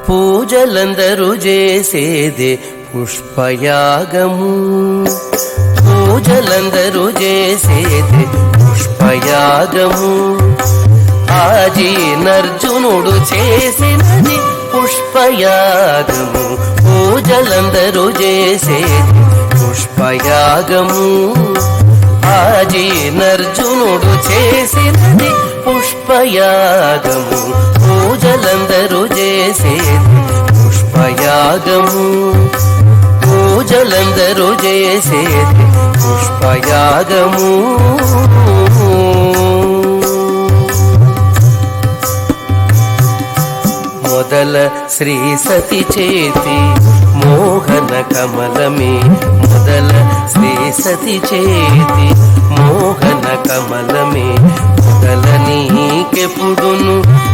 పూజలందరూ చేసేదే పుష్పయాగము. పూజలందరూ చేసేదే పుష్పయాగము. ఆజీనర్జునుడు చేసినది పుష్పయాగము. పూజలందరూ చేసేది పుష్పయాగము. ఆజీనర్జునుడు చేసినది పుష్పయాగము. పూజలందరూ చేసేది పుష్పయాగము. పూజలందరూ చేసేది పుష్పయాగము. మొదల శ్రీ సతి చేతి మోహన కమలమే. మొదల శ్రీ సతి చేతి మోహన కమలమే. మొదల నీకెప్పుడును